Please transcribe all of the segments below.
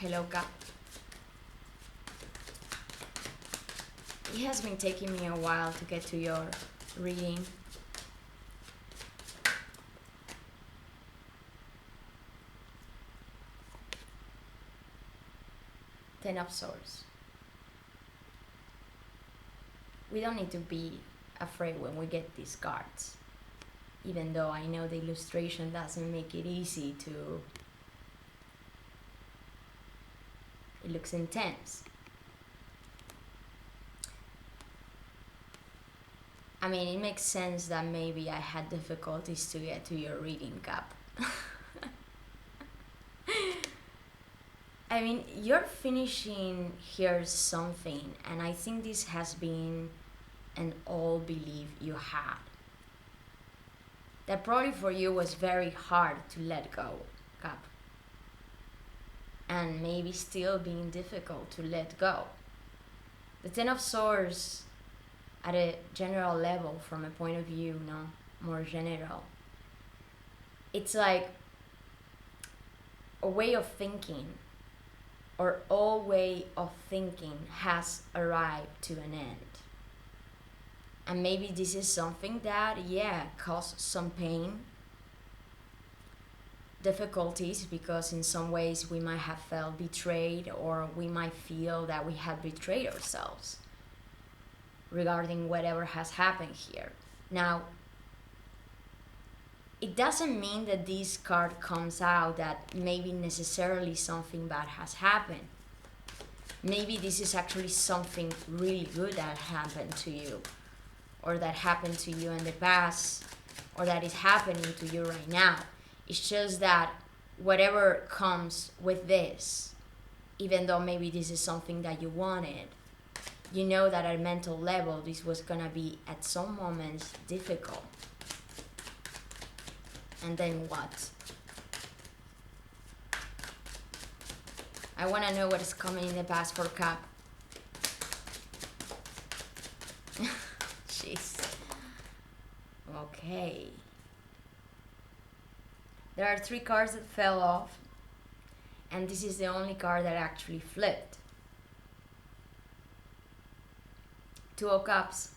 Hello, Cap. It has been taking me a while to get to your reading. Ten of Swords. We don't need to be afraid when we get these cards, even though I know the illustration doesn't make it easy to. It looks intense. I mean, it makes sense that maybe I had difficulties to get to your reading, Cap. I mean, you're finishing here something, and I think this has been an old belief you had. That probably for you was very hard to let go, Cap. And maybe still being difficult to let go. The Ten of Swords, at a general level, from a point of view, more general, it's like a way of thinking, or all way of thinking has arrived to an end. And maybe this is something that, caused some pain, difficulties, because in some ways we might have felt betrayed, or we might feel that we have betrayed ourselves regarding whatever has happened here. Now, it doesn't mean that this card comes out that maybe necessarily something bad has happened. Maybe this is actually something really good that happened to you, or that happened to you in the past, or that is happening to you right now. It's just that whatever comes with this, even though maybe this is something that you wanted, you know that at a mental level this was gonna be at some moments difficult. And then what? I wanna know what is coming in the past for Cap. Jeez. Okay. There are 3 cards that fell off, and this is the only card that actually flipped. 2 of Cups.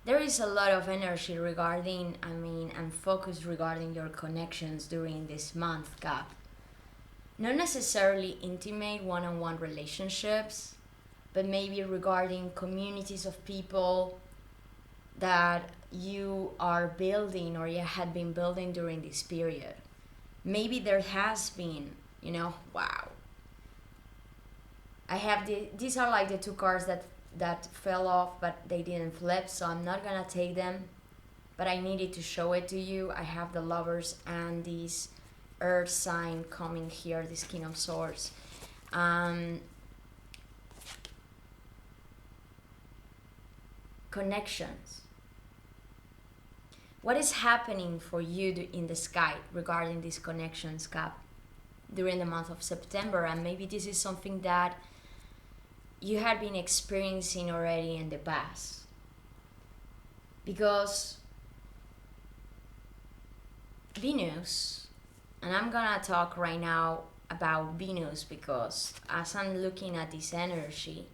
There is a lot of energy regarding, and focus regarding your connections during this month, Cap. Not necessarily intimate one-on-one relationships, but maybe regarding communities of people that you are building, or you had been building during this period. Maybe there has been, wow. I have these are like the 2 cards that fell off, but they didn't flip, so I'm not gonna take them, but I needed to show it to you. I have the Lovers and this Earth sign coming here, this King of Swords. Connections. What is happening for you in the sky regarding these connections, Cap, during the month of September? And maybe this is something that you had been experiencing already in the past. Because Venus, and I'm gonna talk right now about Venus, because as I'm looking at this energy,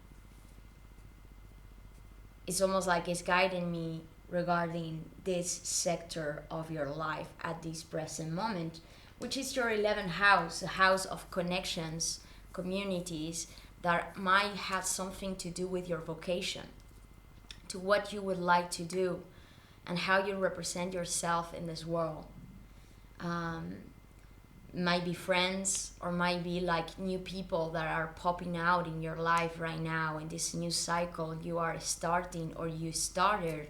it's almost like it's guiding me regarding this sector of your life at this present moment, which is your 11th house, a house of connections, communities that might have something to do with your vocation, to what you would like to do, and how you represent yourself in this world. Might be friends, or might be like new people that are popping out in your life right now in this new cycle you are starting, or you started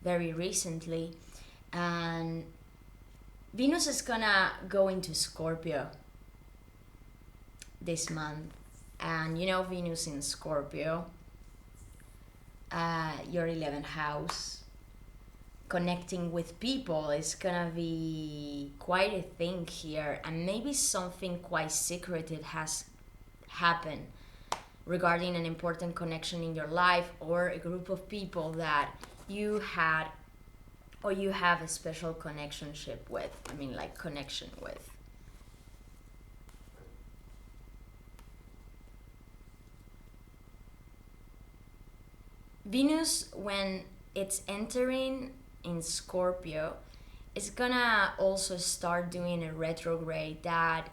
very recently. And Venus is gonna go into Scorpio this month, and Venus in Scorpio, your 11th house, connecting with people is gonna be quite a thing here, and maybe something quite secretive has happened regarding an important connection in your life, or a group of people that you had, or you have a special connection with. Venus, when it's entering in Scorpio, is gonna also start doing a retrograde that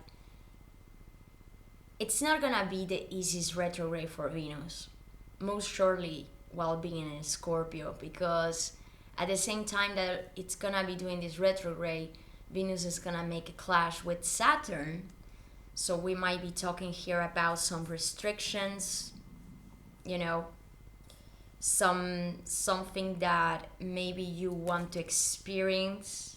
it's not gonna be the easiest retrograde for Venus, most surely while being in Scorpio, because at the same time that it's gonna be doing this retrograde, Venus is gonna make a clash with Saturn. So we might be talking here about some restrictions, you know, something that maybe you want to experience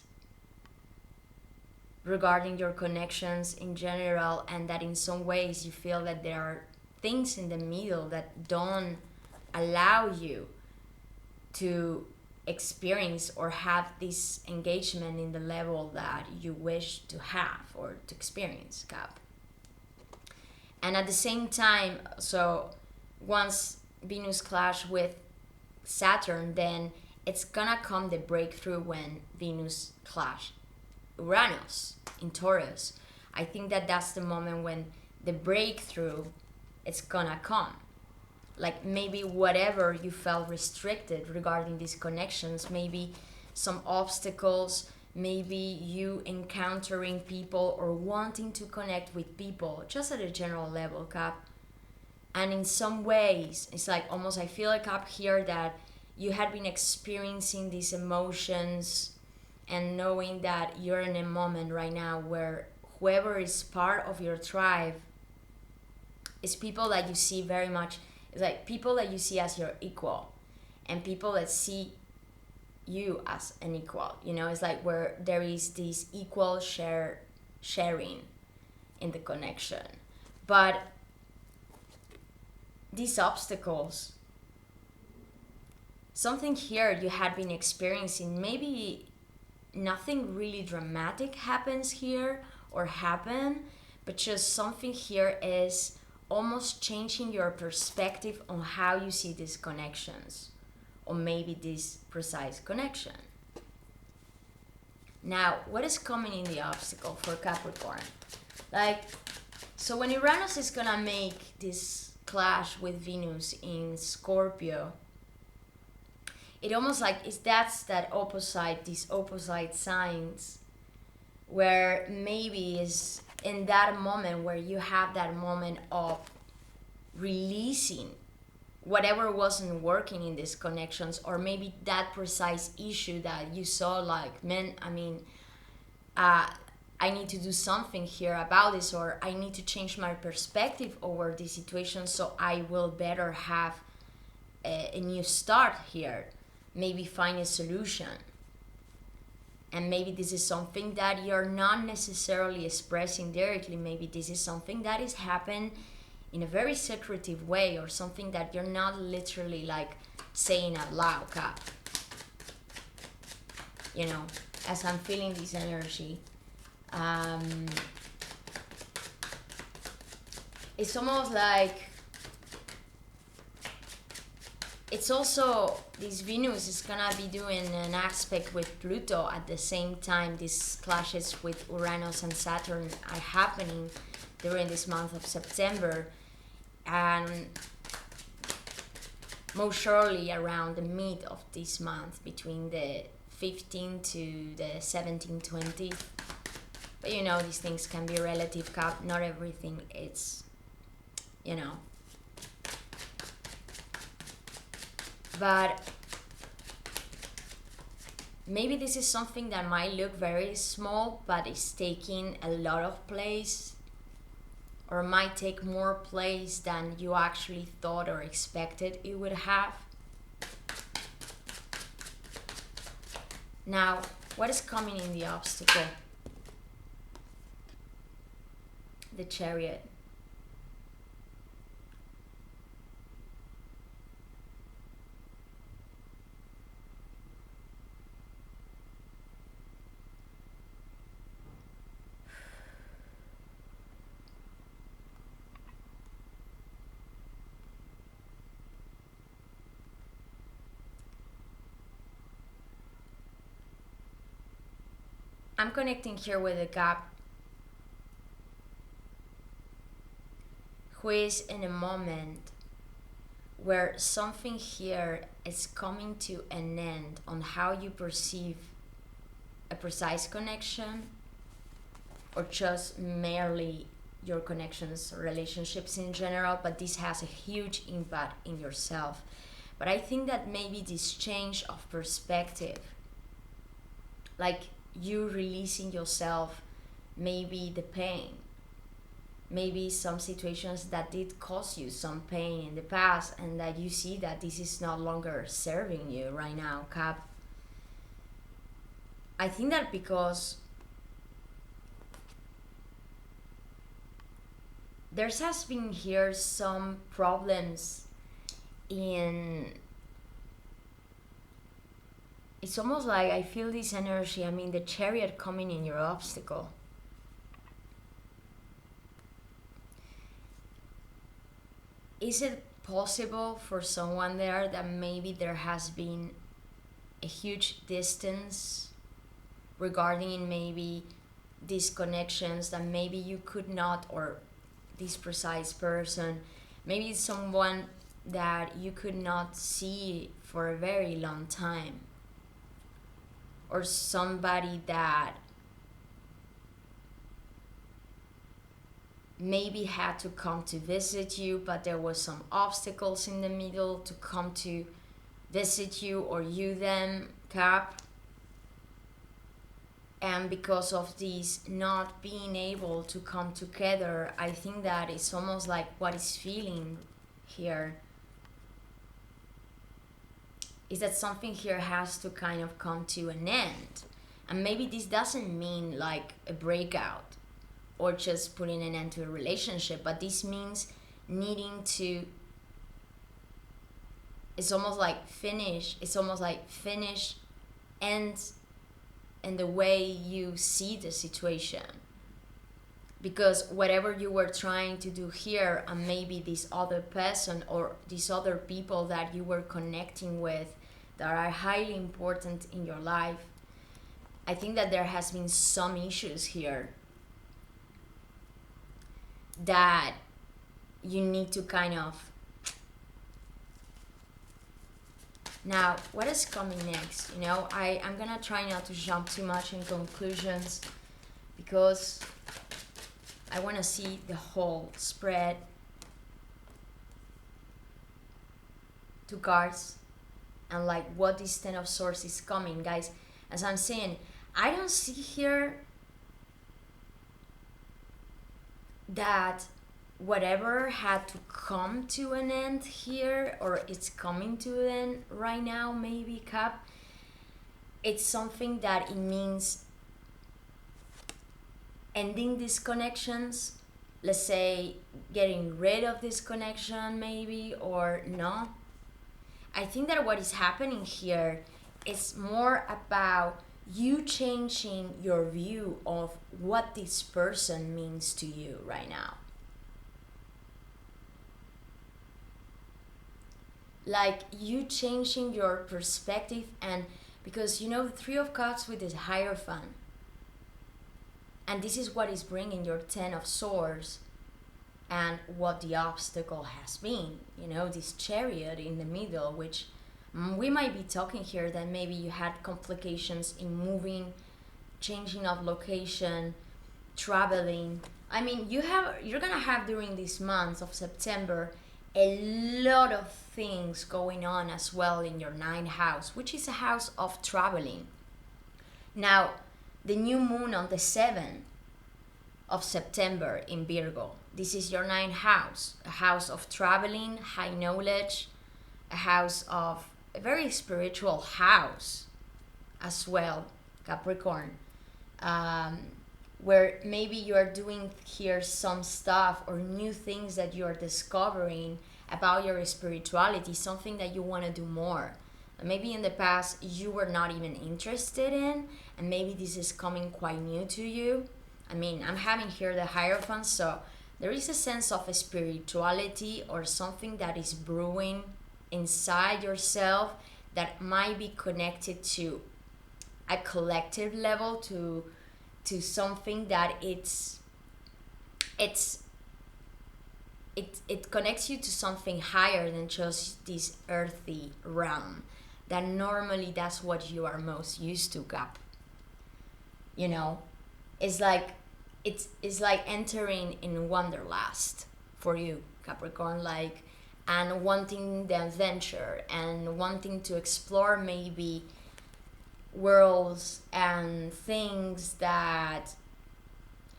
regarding your connections in general, and that in some ways you feel that there are things in the middle that don't allow you to experience or have this engagement in the level that you wish to have or to experience, Cap. And at the same time, so once Venus clash with Saturn, then it's gonna come the breakthrough when Venus clash Uranus in Taurus. I think that that's the moment when the breakthrough is gonna come. Like maybe whatever you felt restricted regarding these connections, maybe some obstacles, maybe you encountering people or wanting to connect with people just at a general level, Cap. And in some ways, it's like almost I feel like up here that you had been experiencing these emotions and knowing that you're in a moment right now where whoever is part of your tribe is people that you see very much, it's like people that you see as your equal and people that see you as an equal, you know. It's like where there is this equal sharing in the connection. But these obstacles, something here you had been experiencing, maybe nothing really dramatic happens here or happen, but just something here is almost changing your perspective on how you see these connections, or maybe this precise connection. Now, what is coming in the obstacle for Capricorn? Like, so when Uranus is gonna make this clash with Venus in Scorpio, it almost like is that's that opposite, these opposite signs, where maybe is in that moment where you have that moment of releasing whatever wasn't working in these connections, or maybe that precise issue that you saw like, man, I mean, I need to do something here about this, or I need to change my perspective over this situation so I will better have a new start here, maybe find a solution. And maybe this is something that you're not necessarily expressing directly. Maybe this is something that is happening in a very secretive way, or something that you're not literally like saying out loud, Cap. You know, as I'm feeling this energy, it's almost like it's also this Venus is gonna be doing an aspect with Pluto at the same time. These clashes with Uranus and Saturn are happening during this month of September, and most surely around the mid of this month, between the 15th to the 17th, 20th. But you know, these things can be relative, Cap. Not everything it's, you know. But maybe this is something that might look very small, but it's taking a lot of place, or might take more place than you actually thought or expected it would have. Now, what is coming in the obstacle? The Chariot. I'm connecting here with a gap who is in a moment where something here is coming to an end on how you perceive a precise connection, or just merely your connections, relationships in general, but this has a huge impact in yourself. But I think that maybe this change of perspective, like you releasing yourself, maybe the pain, maybe some situations that did cause you some pain in the past, and that you see that this is no longer serving you right now, Cap. I think that because there has been here some problems in, it's almost like I feel this energy, I mean the Chariot coming in your obstacle. Is it possible for someone there that maybe there has been a huge distance regarding maybe these connections, that maybe you could not, or this precise person, maybe it's someone that you could not see for a very long time, or somebody that maybe had to come to visit you, but there was some obstacles in the middle to come to visit you, or you them, Cap. And because of this not being able to come together, I think that it's almost like what is feeling here is that something here has to kind of come to an end. And maybe this doesn't mean like a breakout or just putting an end to a relationship, but this means needing to, it's almost like finish ends in the way you see the situation. Because whatever you were trying to do here, and maybe this other person or these other people that you were connecting with that are highly important in your life, I think that there has been some issues here that you need to kind of. Now, what is coming next? You know, I'm gonna try not to jump too much in conclusions, because I want to see the whole spread. 2 cards, and like what this Ten of Swords is coming, guys. As I'm saying, I don't see here that whatever had to come to an end here, or it's coming to an end right now, maybe, Cap, it's something that it means ending these connections, let's say getting rid of this connection maybe, or no. I think that what is happening here is more about you changing your view of what this person means to you right now. Like you changing your perspective, and because you know the 3 of Cups with this Hierophant, and this is what is bringing your 10 of Swords, and what the obstacle has been, you know, this Chariot in the middle, which we might be talking here that maybe you had complications in moving, changing of location, traveling. I mean, you're gonna have during these months of September a lot of things going on as well in your 9th house, which is a house of traveling. Now, the new moon on the 7th of September in Virgo, this is your 9th house, a house of traveling, high knowledge, a house of a very spiritual house as well, Capricorn, where maybe you are doing here some stuff or new things that you are discovering about your spirituality, something that you want to do more. Maybe in the past you were not even interested in, and maybe this is coming quite new to you. I mean, I'm having here the Hierophant, so there is a sense of a spirituality or something that is brewing inside yourself that might be connected to a collective level, to something that it's it connects you to something higher than just this earthy realm, that normally that's what you are most used to, Cap. You know, it's like it's like entering in Wonderlust for you, Capricorn, like, and wanting the adventure and wanting to explore maybe worlds and things that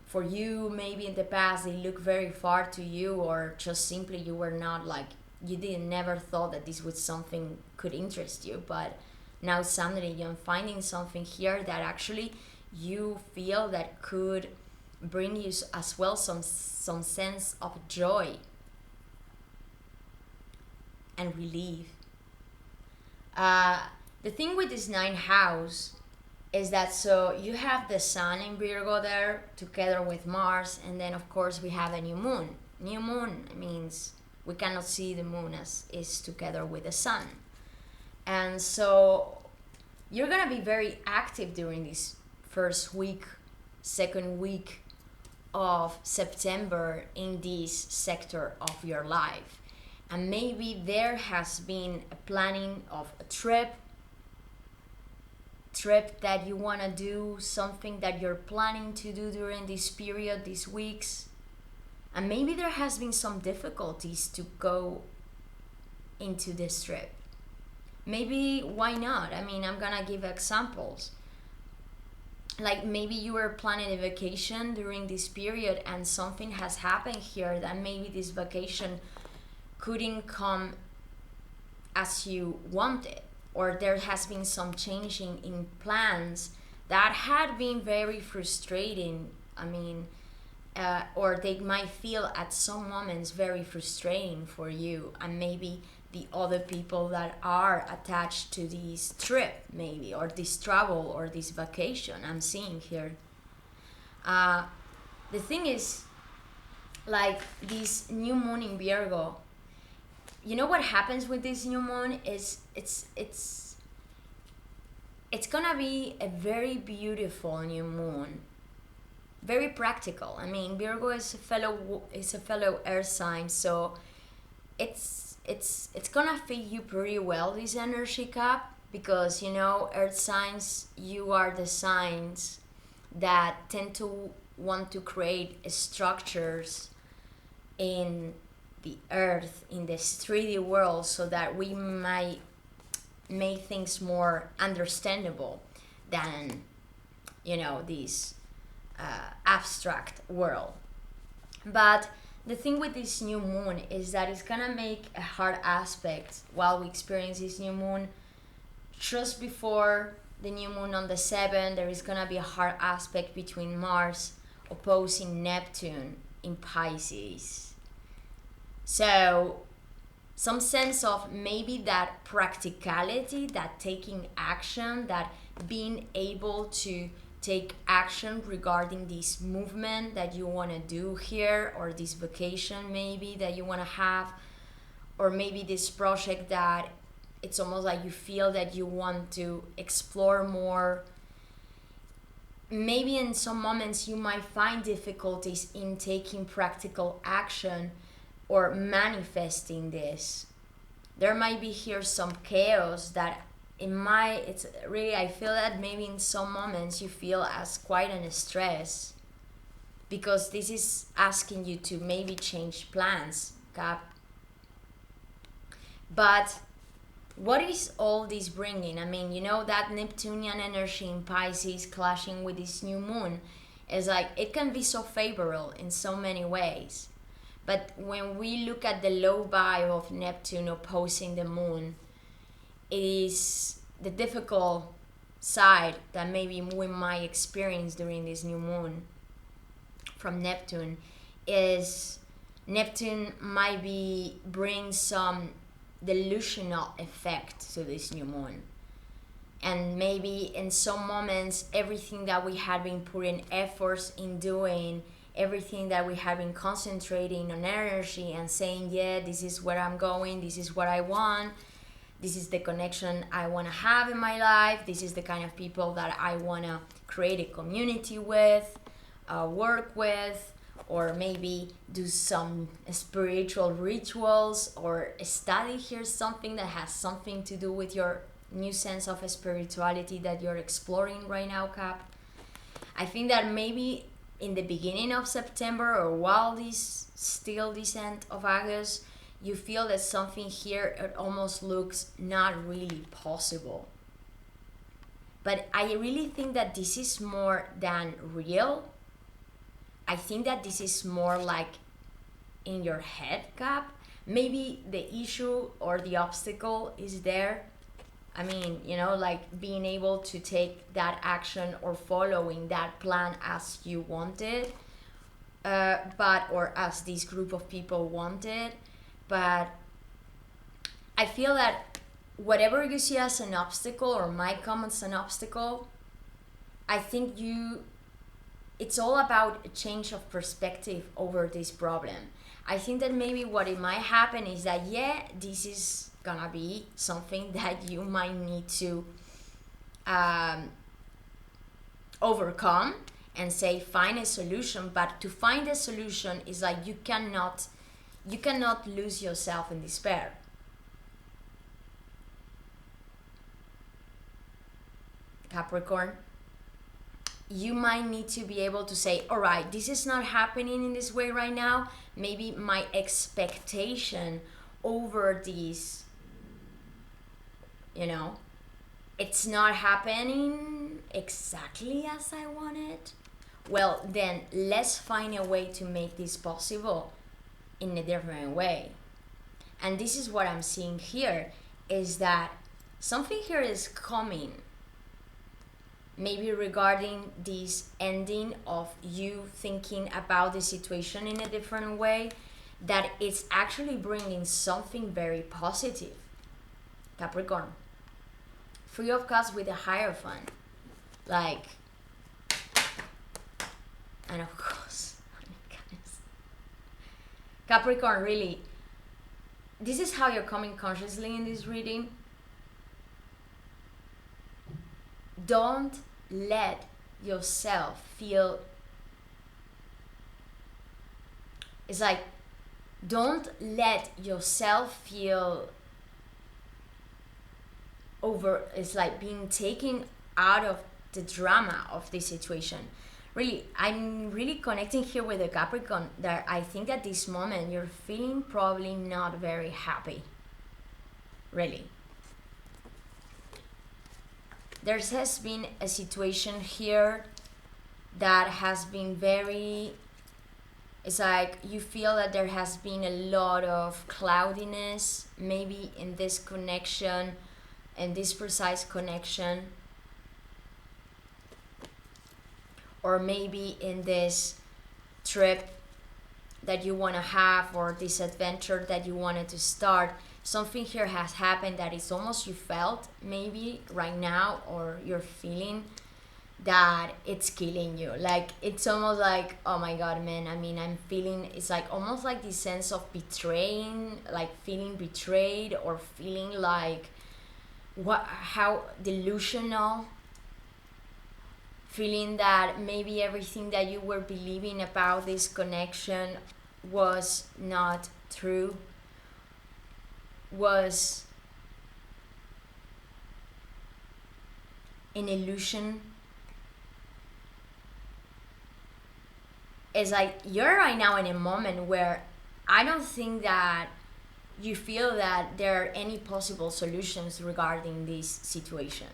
for you maybe in the past they look very far to you, or just simply you were not like, you didn't never thought that this was something could interest you, but now suddenly you're finding something here that actually you feel that could bring you as well some sense of joy and relief. The thing with this ninth house is that, so you have the sun in Virgo there together with Mars, and then of course we have a new moon. New moon means we cannot see the moon as is together with the sun. And so you're gonna be very active during this first week, second week of September in this sector of your life. And maybe there has been a planning of a trip that you want to do, something that you're planning to do during this period, these weeks. And maybe there has been some difficulties to go into this trip. Maybe, why not? I mean, I'm gonna give examples. Like maybe you were planning a vacation during this period and something has happened here that maybe this vacation couldn't come as you wanted, or there has been some changing in plans that had been very frustrating. I mean, or they might feel at some moments very frustrating for you, and maybe the other people that are attached to this trip, maybe, or this travel or this vacation I'm seeing here. The thing is, like this new moon in Virgo, you know what happens with this new moon is it's gonna be a very beautiful new moon, very practical. I mean, Virgo is a fellow earth sign, so it's gonna fit you pretty well, this energy, Cap, because you know, earth signs, you are the signs that tend to want to create structures in the earth, in this 3D world, so that we might make things more understandable than, you know, this abstract world. But the thing with this new moon is that it's gonna make a hard aspect while we experience this new moon. Just before the new moon on the 7th, there is gonna be a hard aspect between Mars opposing Neptune in Pisces. So some sense of maybe that practicality, that taking action, that being able to take action regarding this movement that you want to do here, or this vacation maybe that you want to have, or maybe this project that it's almost like you feel that you want to explore more. Maybe in some moments you might find difficulties in taking practical action or manifesting this. There might be here some chaos that it's really, I feel that maybe in some moments you feel as quite an stress, because this is asking you to maybe change plans, Cap. But what is all this bringing? I mean, you know, that Neptunian energy in Pisces clashing with this new moon is like, it can be so favorable in so many ways. But when we look at the low vibe of Neptune opposing the moon, it is the difficult side that maybe we might experience during this new moon from Neptune is Neptune might be bring some delusional effect to this new moon. And maybe in some moments, everything that we had been putting efforts in doing, everything that we have been concentrating on energy and saying, yeah, this is where I'm going, this is what I want, this is the connection I want to have in my life, this is the kind of people that I want to create a community with, work with, or maybe do some spiritual rituals, or study here something that has something to do with your new sense of spirituality that you're exploring right now, Cap. I think that maybe in the beginning of September, or while this end of August, you feel that something here, it almost looks not really possible. But I really think that this is more than real. I think that this is more like in your head, Cap. Maybe the issue or the obstacle is there. I mean, like being able to take that action or following that plan as you wanted, or as this group of people wanted. But I feel that whatever you see as an obstacle or might come as an obstacle, I think it's all about a change of perspective over this problem. I think that maybe what it might happen is that, this is gonna be something that you might need to overcome and say find a solution. But to find a solution is like you cannot lose yourself in despair. Capricorn, you might need to be able to say, all right, this is not happening in this way right now. Maybe my expectation over this, it's not happening exactly as I want it. Well, then let's find a way to make this possible in a different way. And this is what I'm seeing here, is that something here is coming, maybe regarding this ending of you thinking about the situation in a different way, that it's actually bringing something very positive. Capricorn, Three of Cups with a Hierophant, like, and of course, guys, Capricorn, really, this is how you're coming consciously in this reading. Don't let yourself feel, it's like, don't let yourself feel it's like being taken out of the drama of this situation. Really, I'm really connecting here with the Capricorn, that I think at this moment you're feeling probably not very happy. Really. There has been a situation here that has been it's like you feel that there has been a lot of cloudiness, maybe in this connection, in this precise connection, or maybe in this trip that you want to have, or this adventure that you wanted to start. Something here has happened that it's almost you felt maybe right now, or you're feeling that it's killing you. Like, it's almost like, oh my god, man, I mean, I'm feeling, it's like almost like this sense of betraying, like feeling betrayed, or feeling like how delusional, feeling that maybe everything that you were believing about this connection was not true, was an illusion. It's like you're right now in a moment where I don't think that you feel that there are any possible solutions regarding this situation.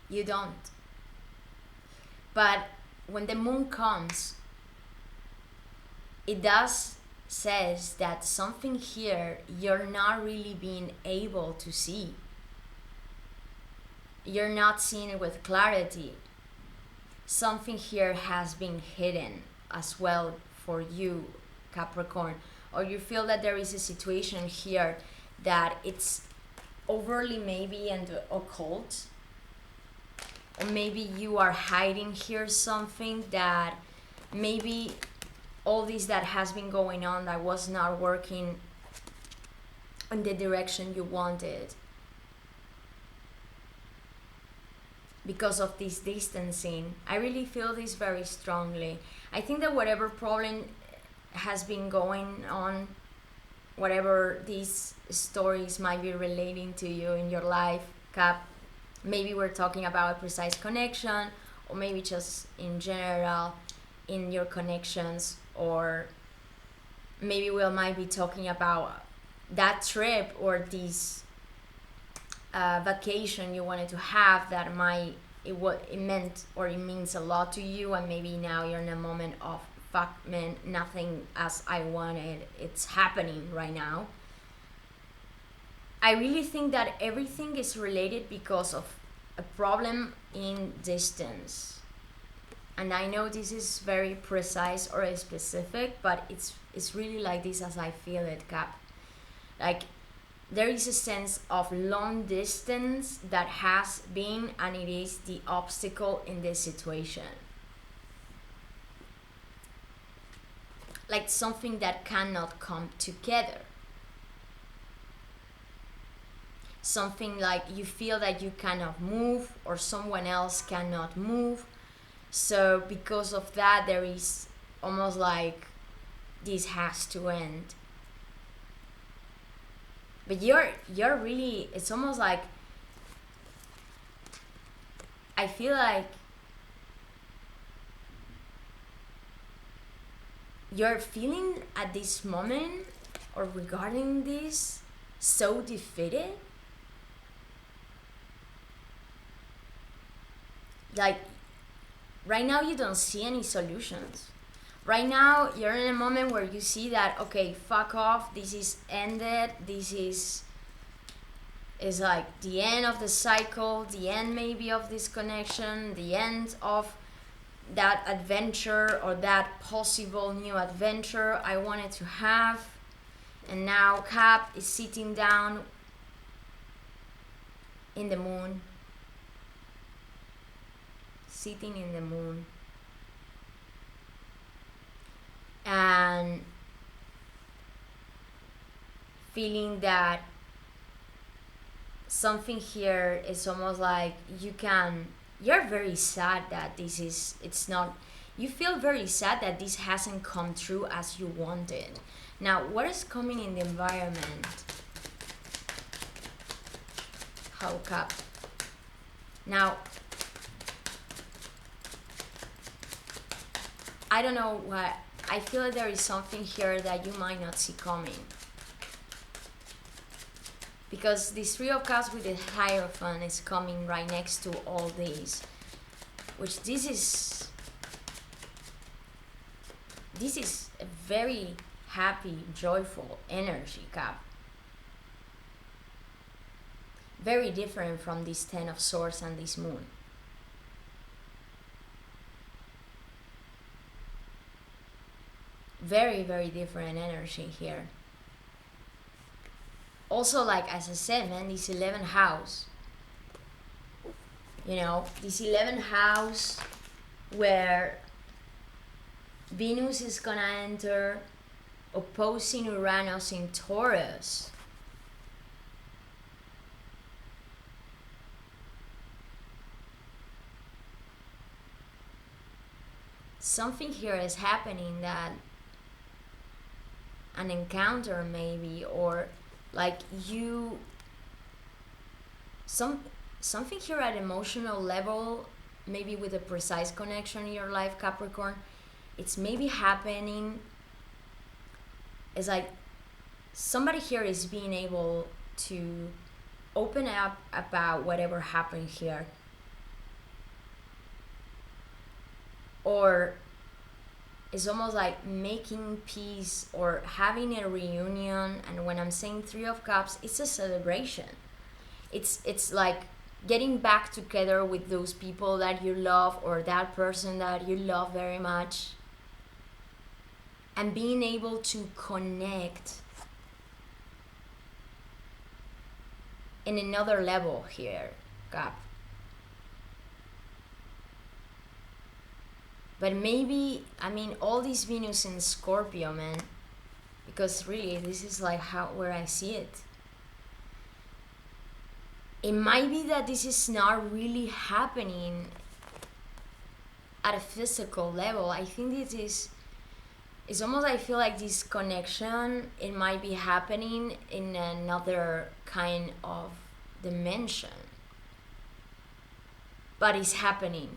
You don't. But when the moon comes, it does says that something here you're not really being able to see. You're not seeing it with clarity. Something here has been hidden as well for you, Capricorn. Or you feel that there is a situation here that it's overly maybe in the occult. Or maybe you are hiding here something that maybe all this that has been going on that was not working in the direction you wanted. because of this distancing. I really feel this very strongly. I think that whatever problem has been going on, whatever these stories might be relating to you in your life, Cap, maybe we're talking about a precise connection, or maybe just in general in your connections, or maybe we might be talking about that trip or this vacation you wanted to have that it meant or it means a lot to you, and maybe now you're in a moment of fuck man, nothing as I wanted, it's happening right now. I really think that everything is related because of a problem in distance. And I know this is very precise or specific, but it's really like this as I feel it, Cap. Like, there is a sense of long distance that has been, and it is the obstacle in this situation. Like something that cannot come together. Something like you feel that you cannot move, or someone else cannot move. So because of that, there is almost like this has to end. But you're really, it's almost like, I feel like you're feeling at this moment or regarding this so defeated. Like, right now you don't see any solutions. Right now you're in a moment where you see that, okay, fuck off, this is ended, this is like the end of the cycle, the end maybe of this connection, the end of that adventure or that possible new adventure I wanted to have. And now Cap is sitting down in the moon, sitting in the moon, and feeling that something here is almost like you're very sad that you feel very sad that this hasn't come true as you wanted. Now, what is coming in the environment? How Cap? Now, I don't know what, I feel like there is something here that you might not see coming. Because this Three of Cups with the Hierophant is coming right next to all these. Which this is a very happy, joyful energy, Cap. Very different from this Ten of Swords and this Moon. Very, very different energy here. Also, like, as I said, man, this 11th house. You know, this 11th house where Venus is gonna enter opposing Uranus in Taurus. Something here is happening, that an encounter maybe, or like something here at emotional level, maybe with a precise connection in your life, Capricorn, it's maybe happening. It's like somebody here is being able to open up about whatever happened here, or it's almost like making peace or having a reunion. And when I'm saying Three of Cups, it's a celebration. It's like getting back together with those people that you love, or that person that you love very much, and being able to connect in another level here, Cap. But maybe, I mean, all this Venus in Scorpio, man, because really this is like where I see it. it might be that this is not really happening at a physical level. I think it's almost, I feel like this connection, it might be happening in another kind of dimension, but it's happening.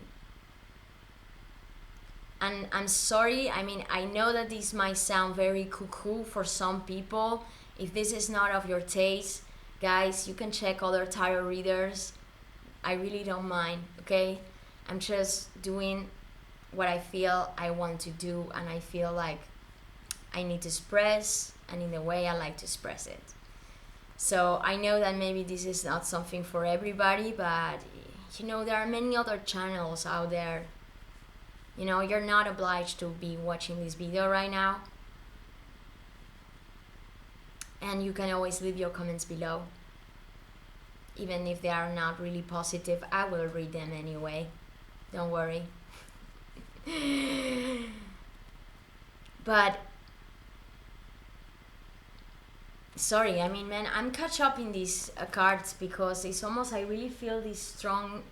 And I'm sorry, I mean, I know that this might sound very cuckoo for some people. If this is not of your taste, guys, you can check other tarot readers. I really don't mind, okay? I'm just doing what I feel I want to do, and I feel like I need to express, and in the way I like to express it. So I know that maybe this is not something for everybody, but you know, there are many other channels out there. You know, you're not obliged to be watching this video right now. And you can always leave your comments below. Even if they are not really positive, I will read them anyway. Don't worry. But sorry, I mean, man, I'm catch up in these cards because it's almost, I really feel this strong.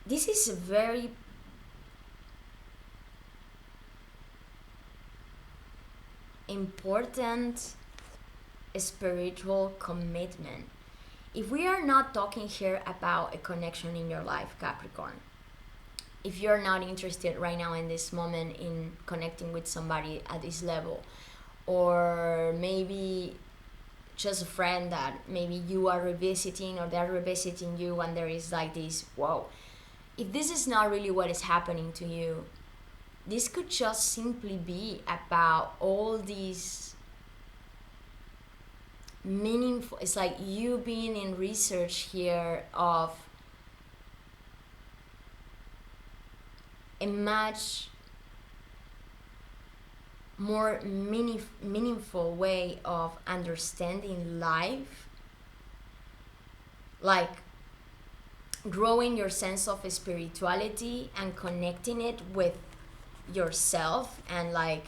This is a very important spiritual commitment. If we are not talking here about a connection in your life, Capricorn, if you're not interested right now in this moment in connecting with somebody at this level, or maybe just a friend that maybe you are revisiting or they're revisiting you, and there is like this, whoa, if this is not really what is happening to you, this could just simply be about all these meaningful, it's like you being in research here of a much more meaningful way of understanding life, like growing your sense of spirituality and connecting it with yourself, and like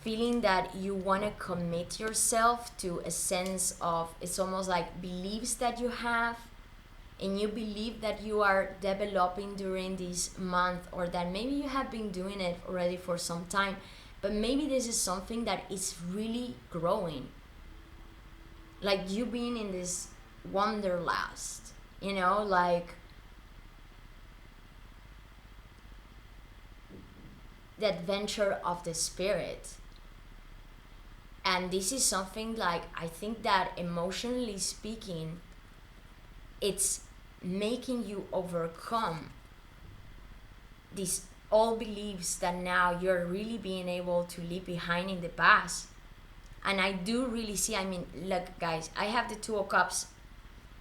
feeling that you want to commit yourself to a sense of, it's almost like beliefs that you have and you believe that you are developing during this month, or that maybe you have been doing it already for some time, but maybe this is something that is really growing, like you being in this wanderlust, you know, like the adventure of the spirit. And this is something like, I think that emotionally speaking, it's making you overcome these old beliefs that now you're really being able to leave behind in the past. And I do really see, I mean, look guys, I have the Two of Cups,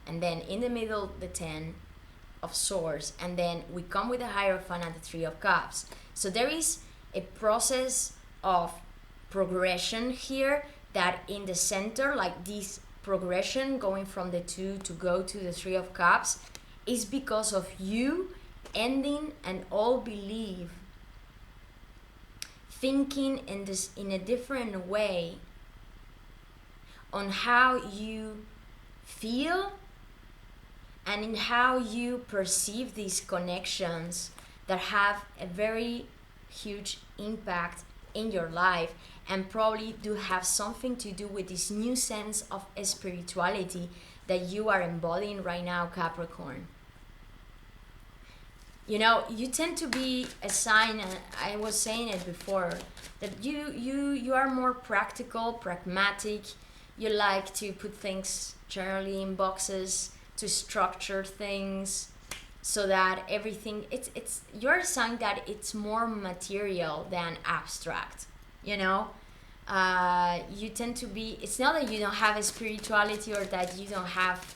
and then in the middle the 10 of Swords, and then we come with the Hierophant and the Three of Cups. So there is a process of progression here, that in the center, like this progression going from the 2 to go to the Three of Cups, is because of you ending an old belief, thinking in a different way on how you feel and in how you perceive these connections that have a very huge impact in your life, and probably do have something to do with this new sense of spirituality that you are embodying right now, Capricorn. You know, you tend to be a sign, and I was saying it before, that you are more practical, pragmatic. You like to put things generally in boxes, to structure things so that everything, it's you're a sign that it's more material than abstract, you know. You tend to be, it's not that you don't have a spirituality or that you don't have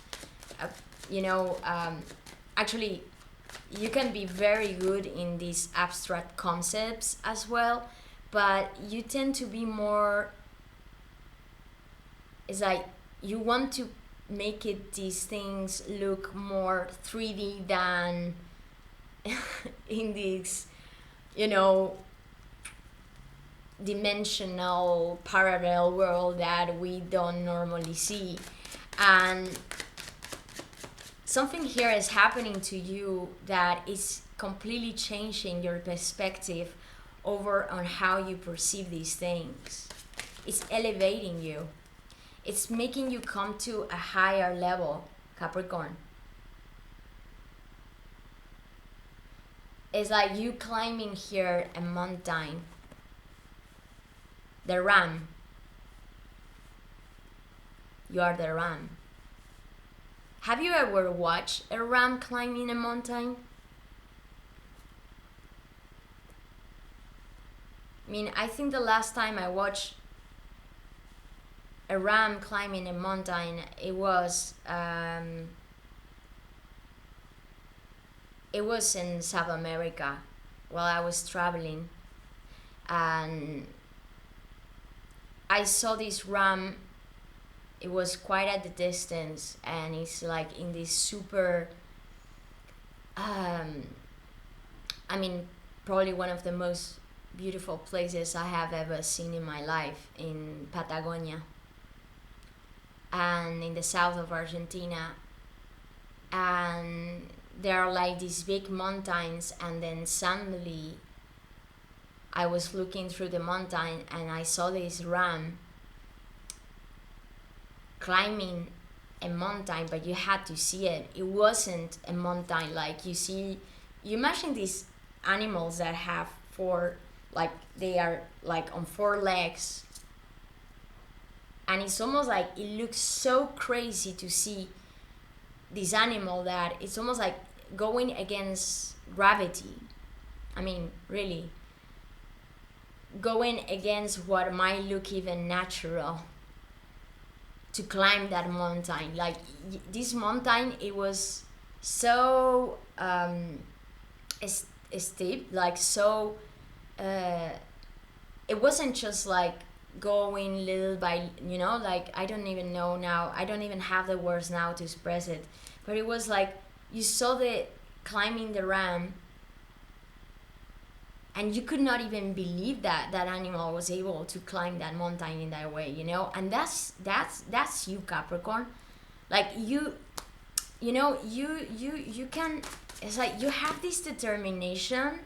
a, you know, actually you can be very good in these abstract concepts as well, but you tend to be more, it's like you want to make it, these things look more 3D than in this, you know, dimensional parallel world that we don't normally see. And something here is happening to you that is completely changing your perspective over on how you perceive these things. It's elevating you. It's making you come to a higher level, Capricorn. It's like you climbing here a mountain. The ram. You are the ram. Have you ever watched a ram climbing a mountain? I mean, I think the last time I watched a ram climbing a mountain, it was in South America while I was traveling, and I saw this ram. It was quite at the distance, and it's like in this super I mean, probably one of the most beautiful places I have ever seen in my life, in Patagonia and in the south of Argentina. And there are like these big mountains, and then suddenly I was looking through the mountain and I saw this ram climbing a mountain, but you had to see it. It wasn't a mountain like you see. You imagine these animals that have four, like they are like on four legs, and it's almost like it looks so crazy to see this animal that it's almost like going against gravity. I mean, really going against what might look even natural to climb that mountain. Like this mountain, it was so steep, like so it wasn't just like going little by, you know, like I don't even know now, I don't even have the words now to express it, but it was like you saw the climbing the ram and you could not even believe that that animal was able to climb that mountain in that way, you know. And that's you, Capricorn. Like you know, you can, it's like you have this determination.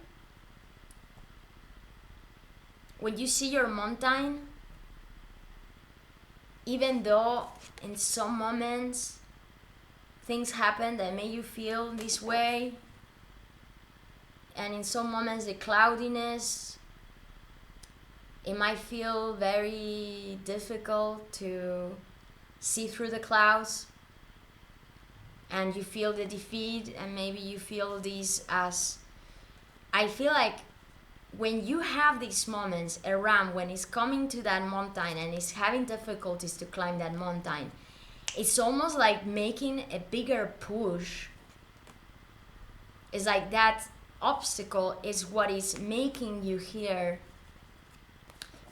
When you see your mountain, even though in some moments things happen that make you feel this way, and in some moments the cloudiness, it might feel very difficult to see through the clouds, and you feel the defeat, and maybe you feel this as, I feel like when you have these moments, a ram, when it's coming to that mountain and it's having difficulties to climb that mountain, it's almost like making a bigger push. It's like that obstacle is what is making you here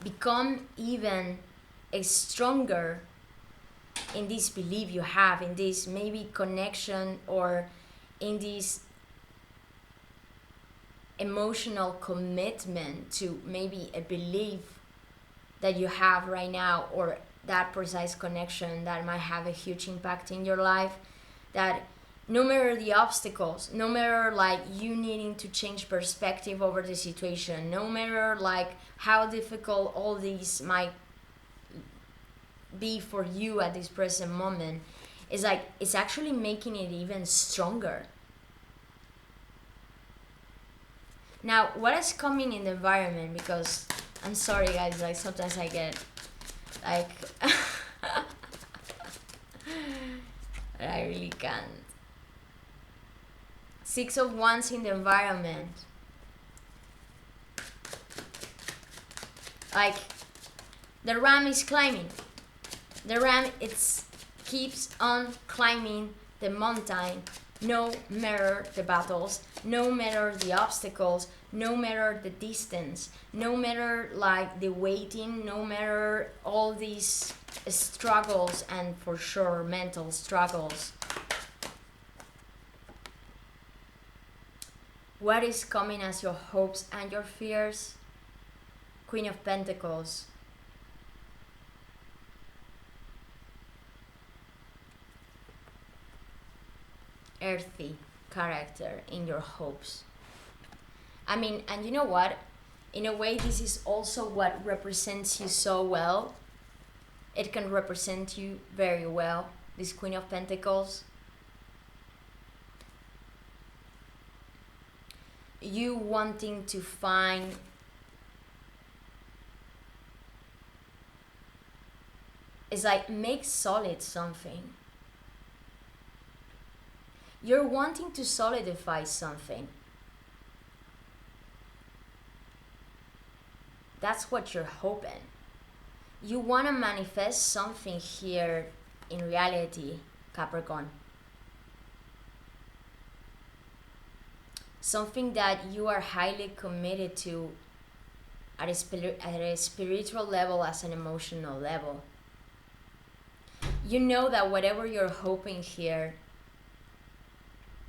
become even a stronger in this belief you have, in this maybe connection, or in this emotional commitment to maybe a belief that you have right now, or that precise connection that might have a huge impact in your life. That no matter the obstacles, no matter like you needing to change perspective over the situation, no matter like how difficult all these might be for you at this present moment, it's like it's actually making it even stronger. Now, what is coming in the environment, because I'm sorry guys, like sometimes I get like I really can't. 6 of Wands in the environment. Like the ram is climbing. The ram, it's keeps on climbing the mountain, no matter the battles, no matter the obstacles, no matter the distance, no matter like the waiting, no matter all these struggles, and for sure mental struggles. What is coming as your hopes and your fears? Queen of Pentacles. earthy character in your hopes. I mean, and you know what? In a way, this is also what represents you so well. It can represent you very well, this Queen of Pentacles. You wanting to find it's like make solid something. You're wanting to solidify something. That's what you're hoping. You want to manifest something here in reality, Capricorn. Something that you are highly committed to at a spiritual level, as an emotional level. You know that whatever you're hoping here,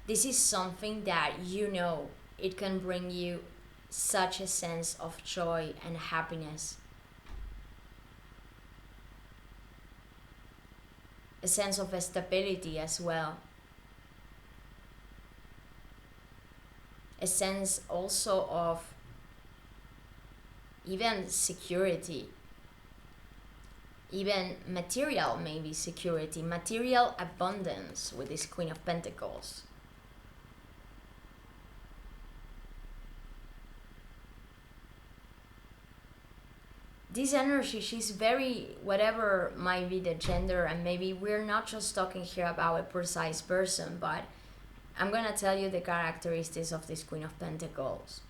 this is something that you know it can bring you such a sense of joy and happiness. A sense of stability as well. A sense also of even security. Even material, maybe security. Material abundance with this Queen of Pentacles. This energy, she's very, whatever might be the gender, and maybe we're not just talking here about a precise person, but I'm going to tell you the characteristics of this Queen of Pentacles.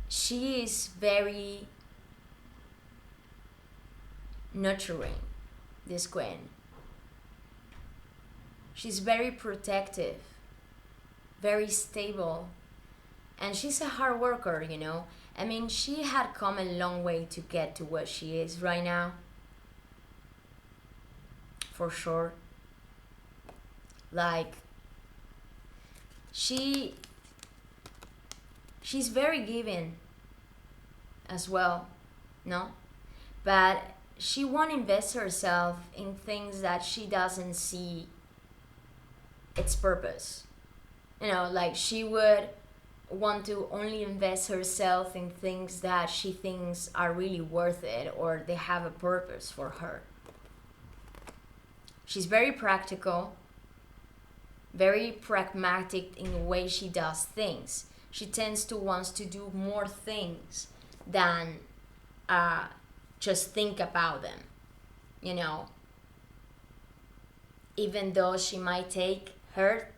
She is very nurturing, this Queen. She's very protective, very stable, and she's a hard worker, you know. I mean, she had come a long way to get to where she is right now. For sure. Like, she's very giving as well, no? But she won't invest herself in things that she doesn't see its purpose. You know, like she would want to only invest herself in things that she thinks are really worth it or they have a purpose for her. She's very practical, very pragmatic in the way she does things. She tends to want to do more things than just think about them, you know. Even though she might take her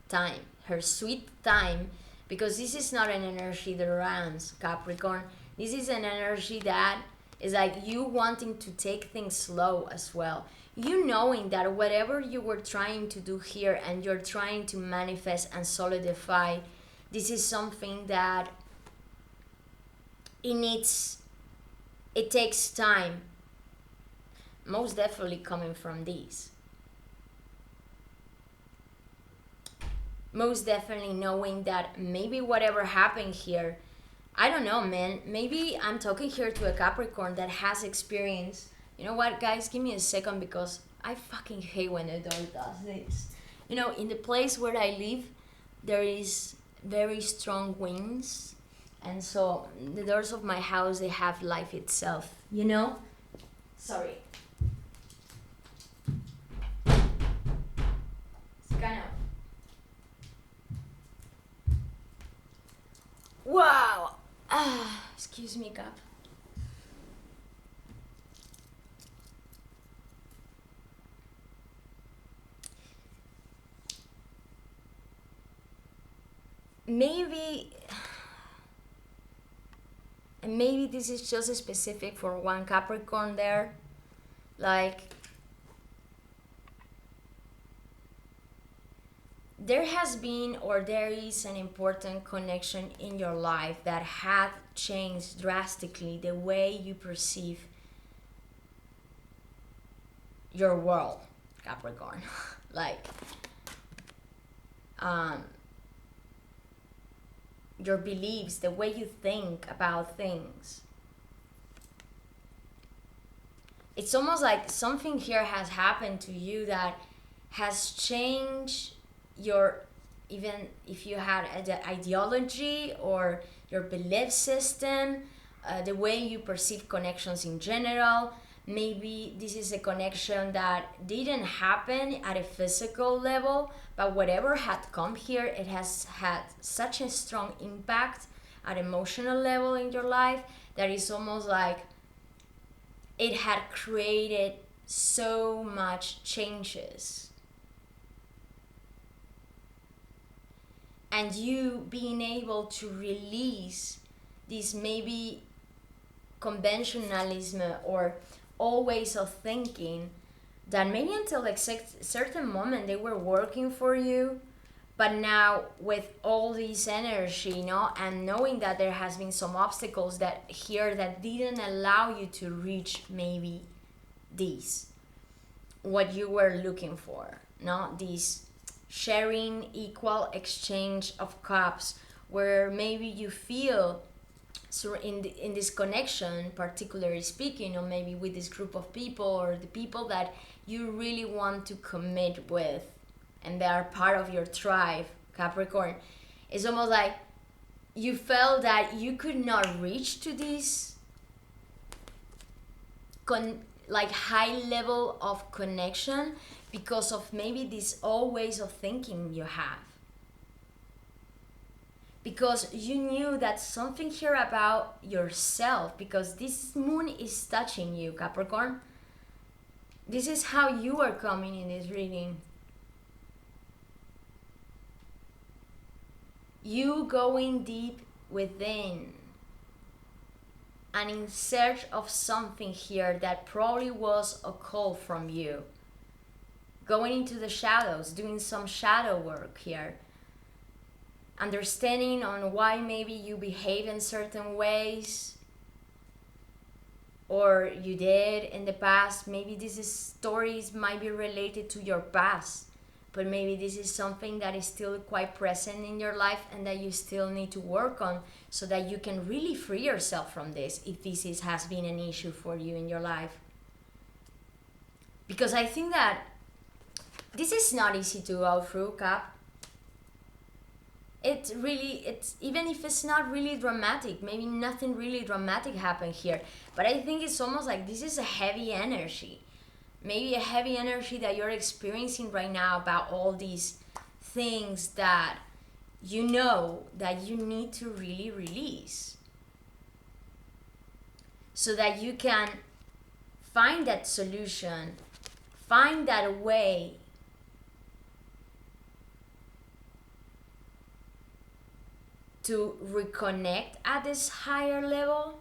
time, her sweet time, because this is not an energy that runs, Capricorn. This is an energy that is like you wanting to take things slow as well. You knowing that whatever you were trying to do here and you're trying to manifest and solidify, this is something that it takes time. Most definitely coming from these. Most definitely knowing that maybe whatever happened here, I don't know, man. Maybe I'm talking here to a Capricorn that has experience. You know what, guys? Give me a second because I fucking hate when a dog does this. You know, in the place where I live, there is very strong winds. And so the doors of my house, they have life itself, you know? Sorry. It's kind of... Wow! Excuse me, Cap. Maybe this is just specific for one Capricorn there. Like, there has been or there is an important connection in your life that had changed drastically the way you perceive your world, Capricorn. Like, your beliefs, the way you think about things. It's almost like something here has happened to you that has changed your, even if you had the ideology or your belief system, the way you perceive connections in general. Maybe this is a connection that didn't happen at a physical level, but whatever had come here, it has had such a strong impact at emotional level in your life that it's almost like it had created so much changes. And you being able to release this maybe conventionalism or old ways of thinking that maybe until like certain moment they were working for you, but now with all this energy, and knowing that there has been some obstacles that here that didn't allow you to reach maybe this, what you were looking for, this sharing, equal exchange of cups, where maybe you feel so in this connection, particularly speaking, or maybe with this group of people or the people that you really want to commit with and they are part of your tribe, Capricorn, it's almost like you felt that you could not reach to this like high level of connection because of maybe these old ways of thinking you have. Because you knew that something here about yourself, because this moon is touching you, Capricorn. This is how you are coming in this reading. You going deep within and in search of something here that probably was a call from you. Going into the shadows, doing some shadow work here. Understanding on why maybe you behave in certain ways or you did in the past. Maybe stories might be related to your past, but maybe this is something that is still quite present in your life and that you still need to work on so that you can really free yourself from this if this has been an issue for you in your life. Because I think that this is not easy to go through, Cap. It's even if it's not really dramatic, maybe nothing really dramatic happened here, but I think it's almost like this is a heavy energy, maybe a heavy energy that you're experiencing right now about all these things that you know that you need to really release so that you can find that solution, find that way to reconnect at this higher level,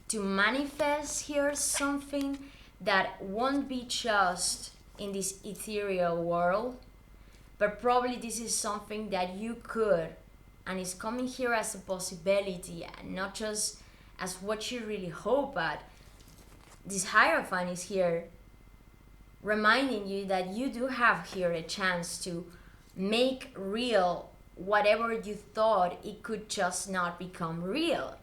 to manifest here something that won't be just in this ethereal world, but probably this is something that you could, and it's coming here as a possibility, and not just as what you really hope, but this Hierophant is here reminding you that you do have here a chance to make real whatever you thought it could just not become real,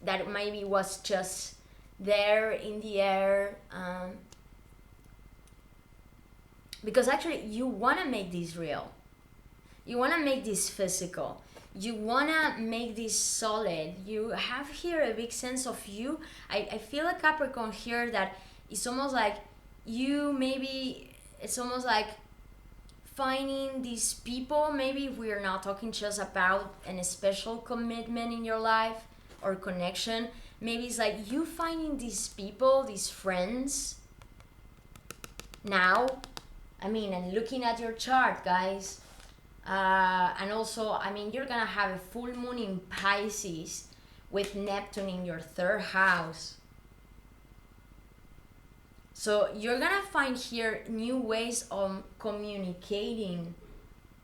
that maybe was just there in the air, because actually you want to make this real, you want to make this physical, you want to make this solid. You have here a big sense of you. I feel a Capricorn here that it's almost like you, maybe it's almost like finding these people. Maybe we're not talking just about a special commitment in your life or connection. Maybe it's like you finding these people, these friends now. And looking at your chart, guys, and also, you're gonna have a full moon in Pisces with Neptune in your third house. So you're gonna find here new ways of communicating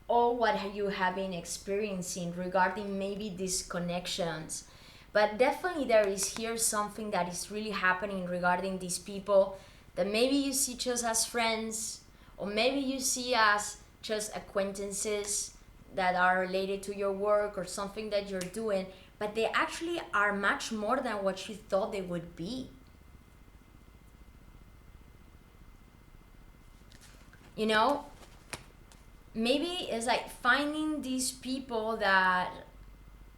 all what you have been experiencing regarding maybe these connections. But definitely there is here something that is really happening regarding these people that maybe you see just as friends, or maybe you see as just acquaintances that are related to your work or something that you're doing, but they actually are much more than what you thought they would be. you know, maybe it's like finding these people that,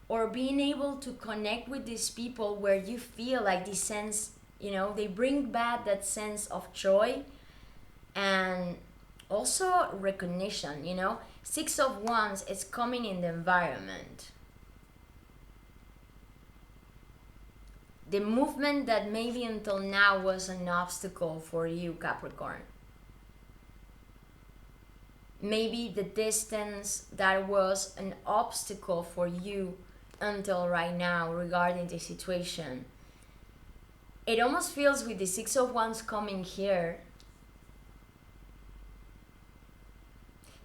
or being able to connect with these people where you feel like this sense, you know, they bring back that sense of joy and also recognition, you know. Six of Wands is coming in the environment. The movement that maybe until now was an obstacle for you, Capricorn. Maybe the distance that was an obstacle for you until right now regarding the situation. It almost feels with the Six of Wands coming here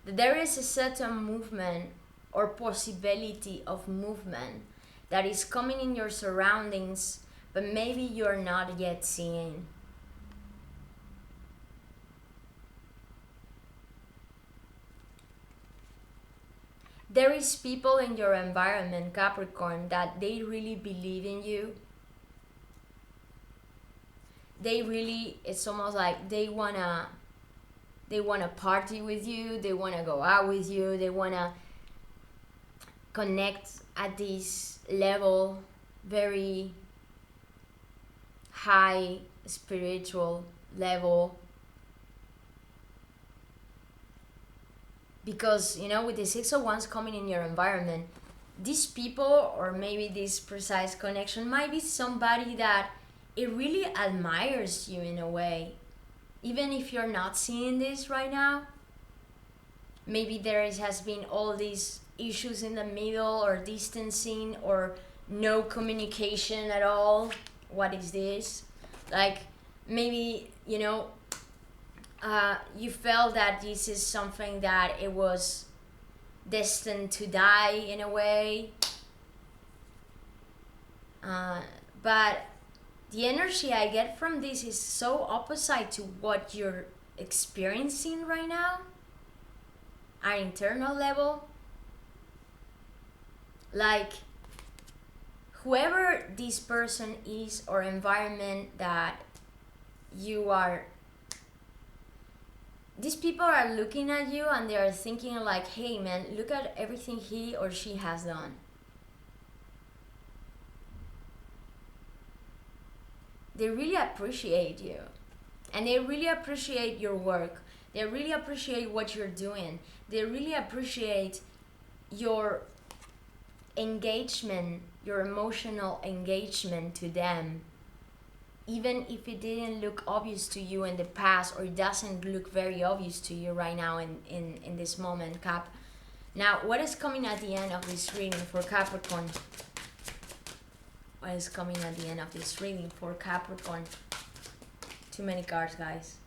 that there is a certain movement or possibility of movement that is coming in your surroundings, but maybe you're not yet seeing. There is people in your environment, Capricorn, that they really believe in you. They really, it's almost like they wanna party with you, they wanna go out with you, they wanna connect at this level, very high spiritual level. Because, you know, with the Six of Wands coming in your environment, these people, or maybe this precise connection, might be somebody that it really admires you in a way. Even if you're not seeing this right now, maybe has been all these issues in the middle, or distancing, or no communication at all. What is this? Like, maybe, you know, you felt that this is something that it was destined to die in a way. But the energy I get from this is so opposite to what you're experiencing right now at internal level. Like, whoever this person is or environment that you are, these people are looking at you and they are thinking like, hey man, look at everything he or she has done. They really appreciate you, and they really appreciate your work. They really appreciate what you're doing. They really appreciate your engagement, your emotional engagement to them, even if it didn't look obvious to you in the past, or it doesn't look very obvious to you right now in this moment, Cap. Now, what is coming at the end of this reading for Capricorn? What is coming at the end of this reading for Capricorn? Too many cards, guys.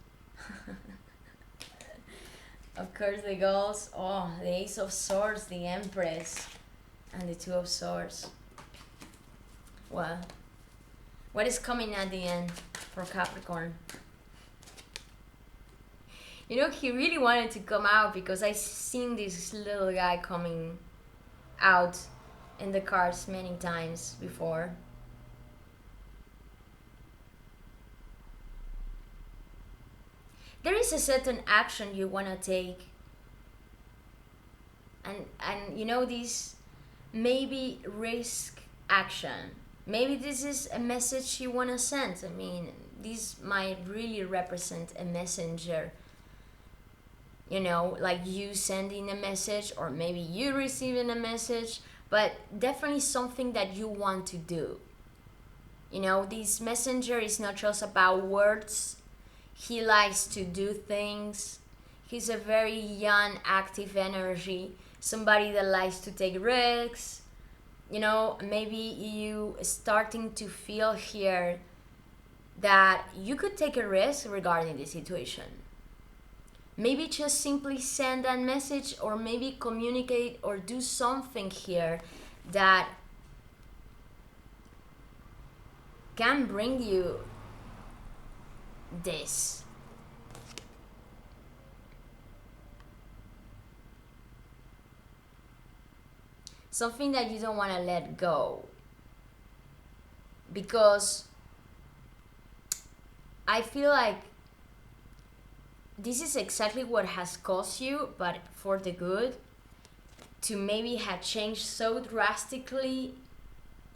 Of course, the goals. Oh, the Ace of Swords, the Empress, and the Two of Swords. Well, what is coming at the end for Capricorn? You know, he really wanted to come out, because I've seen this little guy coming out in the cards many times before. There is a certain action you want to take, and you know, this maybe risk action. Maybe this is a message you want to send. I mean, this might really represent a messenger, you know, like you sending a message, or maybe you receiving a message, but definitely something that you want to do. You know, this messenger is not just about words. He likes to do things. He's a very young, active energy, somebody that likes to take risks. You know, maybe you starting to feel here that you could take a risk regarding the situation. Maybe just simply send a message, or maybe communicate or do something here that can bring you this. Something that you don't want to let go. Because I feel like this is exactly what has caused you, but for the good, to maybe have changed so drastically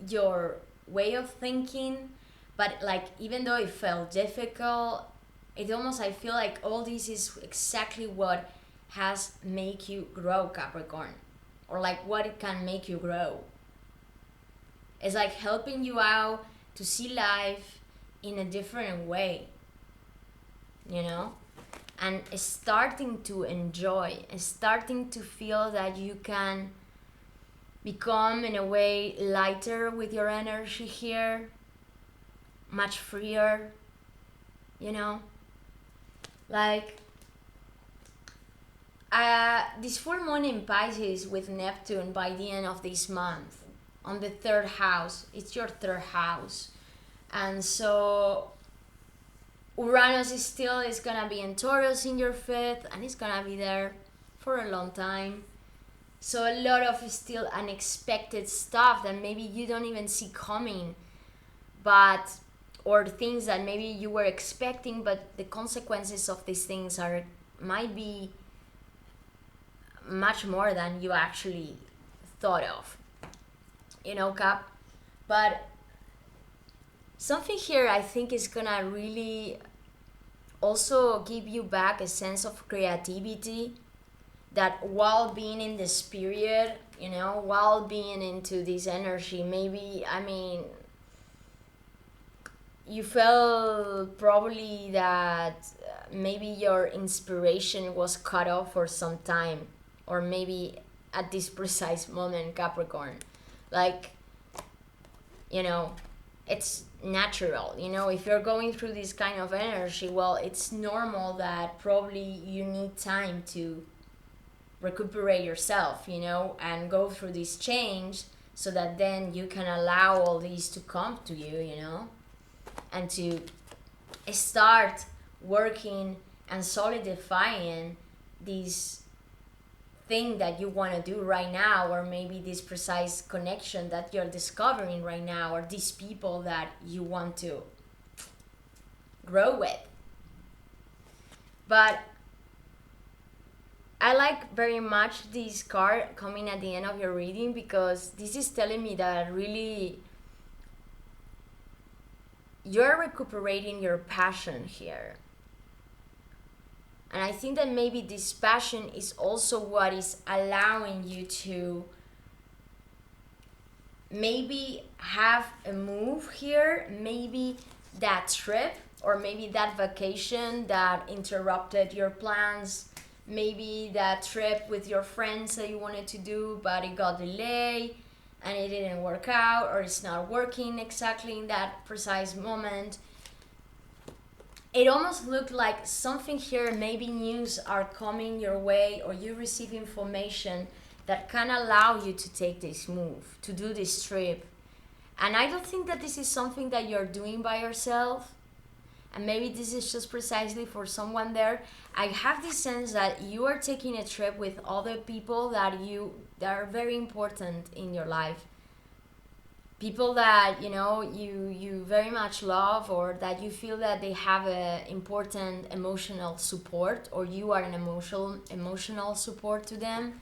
your way of thinking. But like, even though it felt difficult, it almost, I feel like all this is exactly what has make you grow, Capricorn, or like what it can make you grow. It's like helping you out to see life in a different way, you know, and starting to enjoy and starting to feel that you can become in a way lighter with your energy here, much freer, you know, like this full moon in Pisces with Neptune by the end of this month on the third house. It's your third house, and so Uranus is gonna be in Taurus in your fifth, and it's gonna be there for a long time. So a lot of still unexpected stuff that maybe you don't even see coming, but or things that maybe you were expecting, but the consequences of these things might be much more than you actually thought of, you know, Cap. But something here I think is gonna really also give you back a sense of creativity, that while being in this period, you know, while being into this energy, maybe, I mean, you felt probably that maybe your inspiration was cut off for some time, or maybe at this precise moment, Capricorn. Like, you know, it's natural, you know, if you're going through this kind of energy, well, it's normal that probably you need time to recuperate yourself, you know, and go through this change, so that then you can allow all these to come to you, you know, and to start working and solidifying this thing that you want to do right now, or maybe this precise connection that you're discovering right now, or these people that you want to grow with. But I like very much this card coming at the end of your reading, because this is telling me that really you're recuperating your passion here. And I think that maybe this passion is also what is allowing you to maybe have a move here, maybe that trip, or maybe that vacation that interrupted your plans, maybe that trip with your friends that you wanted to do but it got delayed and it didn't work out, or it's not working exactly in that precise moment. It almost looked like something here, maybe news are coming your way, or you receive information that can allow you to take this move, to do this trip. And I don't think that this is something that you're doing by yourself, and maybe this is just precisely for someone there. I have this sense that you are taking a trip with other people that are very important in your life. People that, you know, you very much love, or that you feel that they have a important emotional support, or you are an emotional support to them.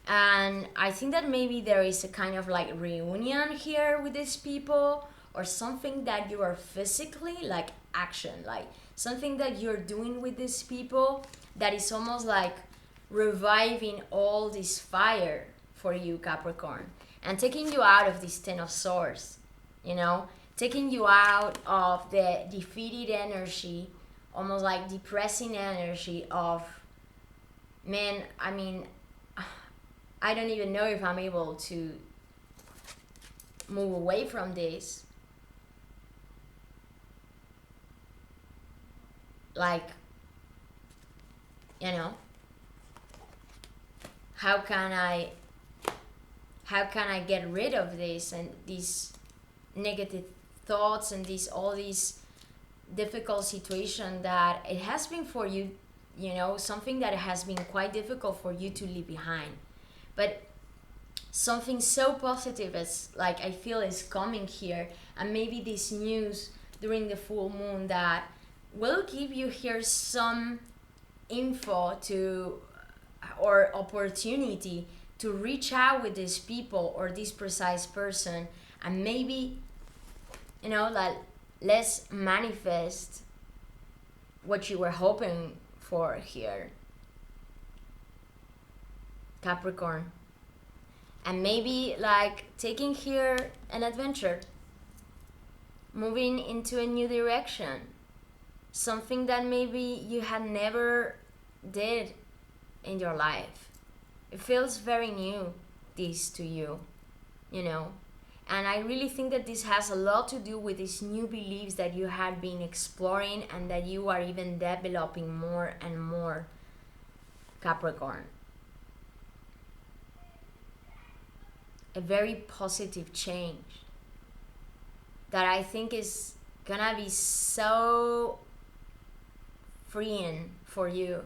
And I think that maybe there is a kind of like reunion here with these people, or something that you are physically, like action, like something that you're doing with these people that is almost like reviving all this fire for you, Capricorn, and taking you out of this Ten of Swords, you know, taking you out of the defeated energy, almost like depressing energy of, man, I mean, I don't even know if I'm able to move away from this. Like, you know, how can I get rid of this and these negative thoughts and all these difficult situation that it has been for you, you know, something that has been quite difficult for you to leave behind. But something so positive as, like, I feel is coming here, and maybe this news during the full moon that will give you here some info to or opportunity to reach out with these people or this precise person, and maybe, you know, like, let's manifest what you were hoping for here, Capricorn. And maybe like taking here an adventure, moving into a new direction, something that maybe you had never did in your life. It feels very new, this to you, you know. And I really think that this has a lot to do with these new beliefs that you had been exploring and that you are even developing more and more, Capricorn. A very positive change that I think is gonna be so freeing for you.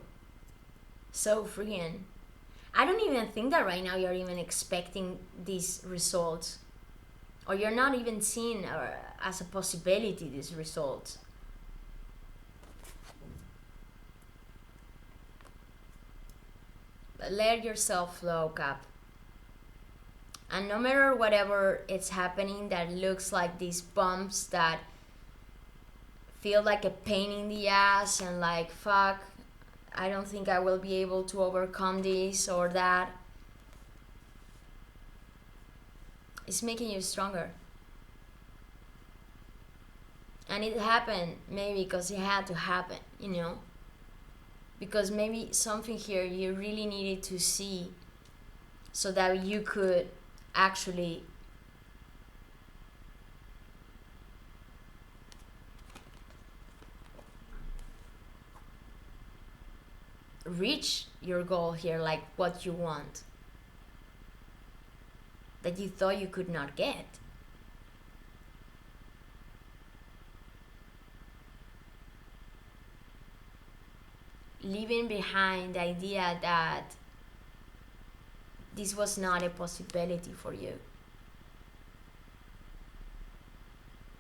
So freeing. I don't even think that right now you're even expecting these results, or you're not even seeing as a possibility these results. But let yourself flow, Cap. And no matter whatever it's happening that looks like these bumps that feel like a pain in the ass and like, fuck, I don't think I will be able to overcome this or that, it's making you stronger. And it happened maybe because it had to happen, you know? Because maybe something here you really needed to see so that you could actually reach your goal here, like what you want, that you thought you could not get. Leaving behind the idea that this was not a possibility for you.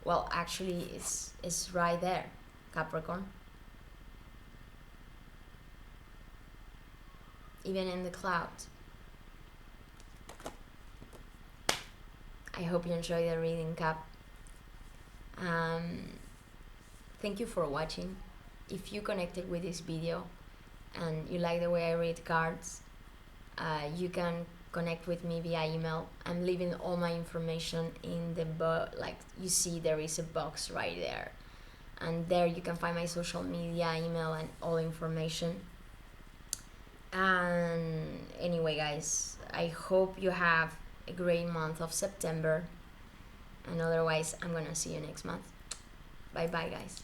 Well, actually, it's right there, Capricorn. Even in the clouds. I hope you enjoyed the reading, Cap. Thank you for watching. If you connected with this video and you like the way I read cards, you can connect with me via email. I'm leaving all my information in the like you see there is a box right there, and there you can find my social media, email, and all information. And anyway, guys, I hope you have a great month of September, and otherwise I'm gonna see you next month. Bye bye, guys.